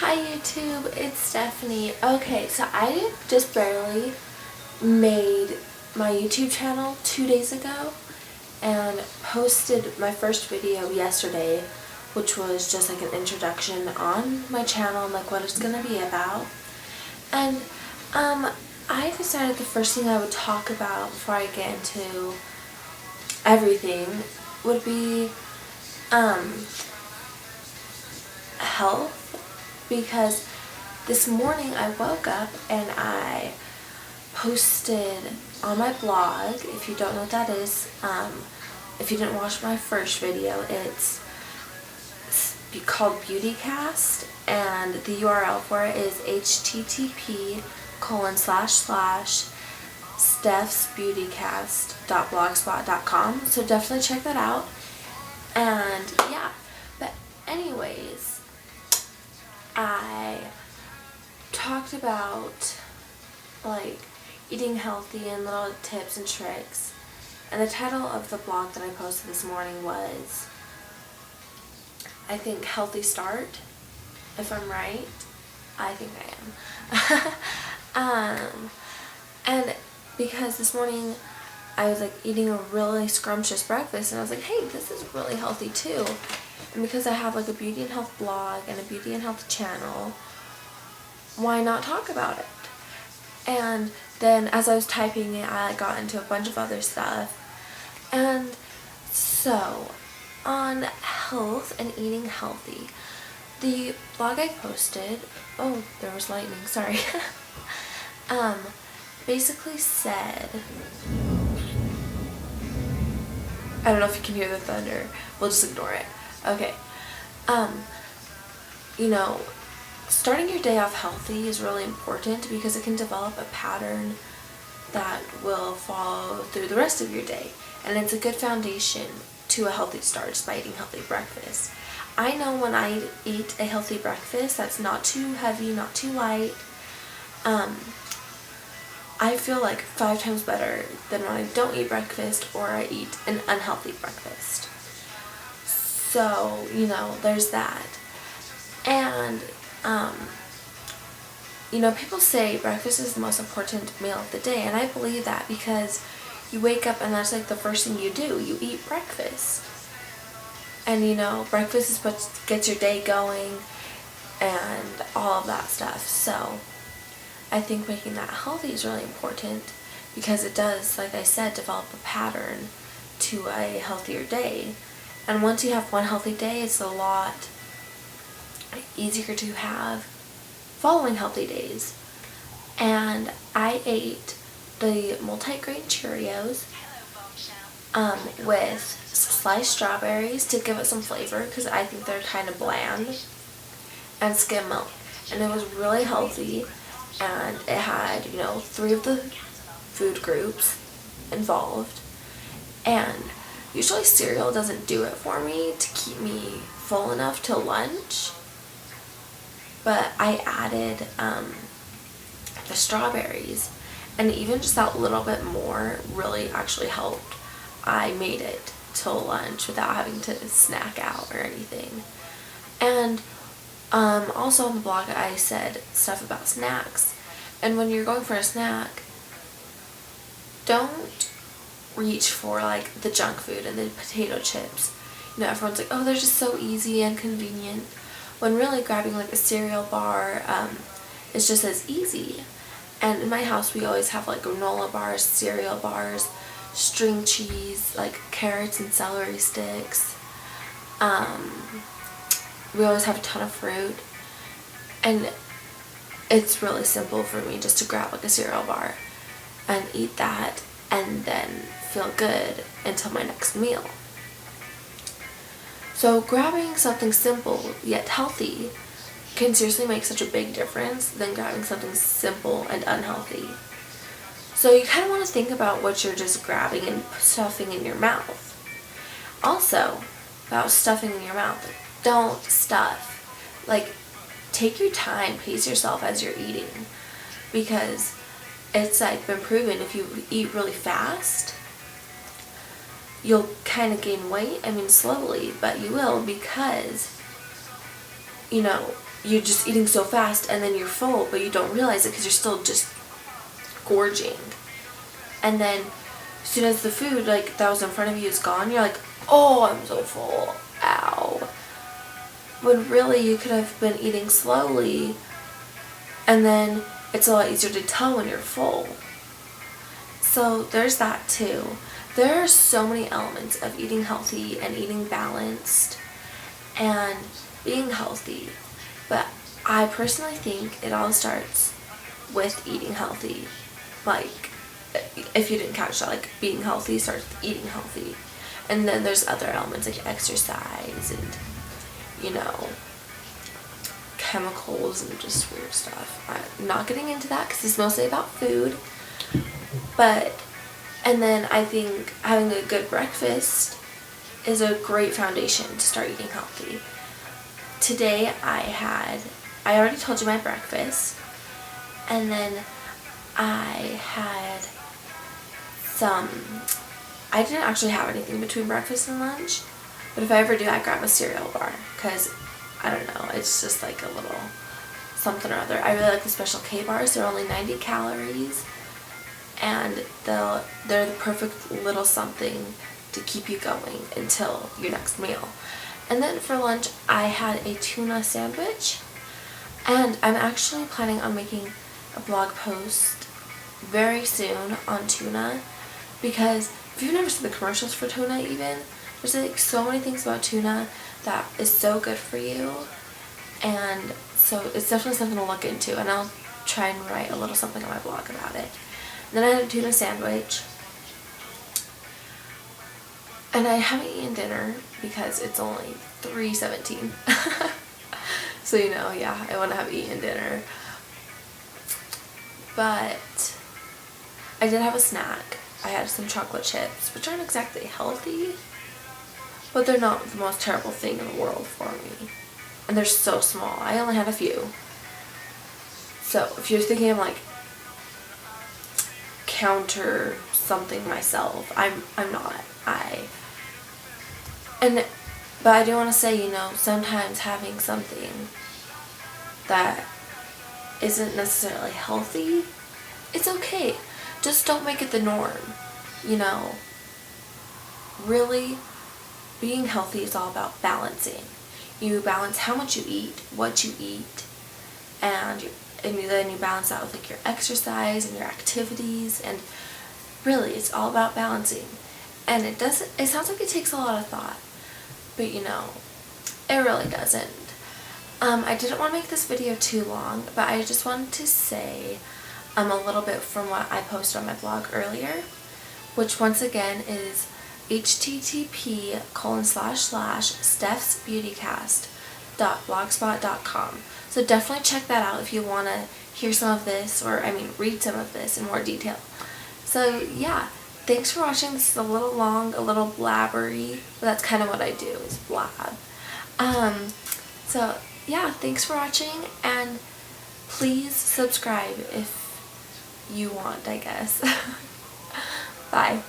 Hi YouTube, it's Stephanie. Okay, so I just barely made my YouTube channel 2 days ago and posted my first video yesterday, which was just like an introduction on my channel and like what it's gonna be about. And I decided the first thing I would talk about before I get into everything would be health, because this morning I woke up and I posted on my blog. If you don't know what that is, if you didn't watch my first video, it's called Beautycast, and the URL for it is http://stephsbeautycast.blogspot.com, so definitely check that out. And yeah, but anyways, I talked about like eating healthy and little tips and tricks, and the title of the blog that I posted this morning was, I think, Healthy Start, if I'm right. I think I am. And because this morning I was like eating a really scrumptious breakfast, and I was like, hey, this is really healthy too. And because I have like a beauty and health blog and a beauty and health channel, why not talk about it? And then as I was typing it, I got into a bunch of other stuff. And so on health and eating healthy, the blog I posted, oh, there was lightning, sorry, basically said, I don't know if you can hear the thunder, we'll just ignore it. Okay, you know, starting your day off healthy is really important because it can develop a pattern that will follow through the rest of your day, and it's a good foundation to a healthy start just by eating healthy breakfast. I know when I eat a healthy breakfast that's not too heavy, not too light, I feel like 5 times better than when I don't eat breakfast or I eat an unhealthy breakfast. So, you know, there's that. And, you know, people say breakfast is the most important meal of the day, and I believe that because you wake up and that's like the first thing you do. You eat breakfast. And, you know, breakfast is what gets your day going and all of that stuff. So I think making that healthy is really important because it does, like I said, develop a pattern to a healthier day. And once you have one healthy day, it's a lot easier to have following healthy days. And I ate the multi-grain Cheerios with sliced strawberries to give it some flavor because I think they're kind of bland, and skim milk. And it was really healthy, and it had, you know, 3 of the food groups involved. And usually cereal doesn't do it for me to keep me full enough till lunch, but I added the strawberries, and even just that little bit more really actually helped. I made it till lunch without having to snack out or anything. And also on the blog I said stuff about snacks, and when you're going for a snack, don't reach for like the junk food and the potato chips. You know, everyone's like, oh, they're just so easy and convenient, when really grabbing like a cereal bar is just as easy. And in my house we always have like granola bars, cereal bars, string cheese, like carrots and celery sticks. We always have a ton of fruit, and it's really simple for me just to grab like a cereal bar and eat that and then feel good until my next meal. So grabbing something simple yet healthy can seriously make such a big difference than grabbing something simple and unhealthy. So you kind of want to think about what you're just grabbing and stuffing in your mouth. Also, about stuffing in your mouth, don't stuff. Like, take your time, pace yourself as you're eating, because it's like been proven if you eat really fast, you'll kind of gain weight. I mean, slowly, but you will, because, you know, you're just eating so fast and then you're full, but you don't realize it because you're still just gorging. And then as soon as the food like that was in front of you is gone, you're like, oh, I'm so full, ow. When really you could have been eating slowly, and then it's a lot easier to tell when you're full. So there's that too. There are so many elements of eating healthy and eating balanced and being healthy, but I personally think it all starts with eating healthy. Like, if you didn't catch that, like being healthy starts with eating healthy, and then there's other elements like exercise and, you know, chemicals and just weird stuff. I'm not getting into that because it's mostly about food. But, and then I think having a good breakfast is a great foundation to start eating healthy. Today I already told you my breakfast, and then I had I didn't actually have anything between breakfast and lunch, but if I ever do, I grab a cereal bar, because, I don't know, it's just like a little something or other. I really like the Special K bars. They're only 90 calories, and they're the perfect little something to keep you going until your next meal. And then for lunch, I had a tuna sandwich, and I'm actually planning on making a blog post very soon on tuna, because if you've never seen the commercials for tuna even, there's like so many things about tuna that is so good for you, and so it's definitely something to look into, and I'll try and write a little something on my blog about it. And then I had a tuna sandwich, and I haven't eaten dinner because it's only 3:17. So, you know, yeah, I wouldn't have eaten dinner. But I did have a snack. I had some chocolate chips, which aren't exactly healthy, but they're not the most terrible thing in the world for me. And they're so small. I only had a few. So if you're thinking of like counter something myself, I'm not. But I do want to say, you know, sometimes having something that isn't necessarily healthy, it's okay. Just don't make it the norm, you know. Really, being healthy is all about balancing. You balance how much you eat, what you eat, and then you balance that with like your exercise and your activities, and really it's all about balancing. And it sounds like it takes a lot of thought, but you know, it really doesn't. I didn't want to make this video too long, but I just wanted to say a little bit from what I posted on my blog earlier, which once again is http://stephsbeautycast.blogspot.com. So definitely check that out if you want to hear some of this, or read some of this in more detail. So yeah, thanks for watching. This is a little long, a little blabbery, but that's kind of what I do, is blab. So yeah, thanks for watching, and please subscribe if you want, I guess. Bye.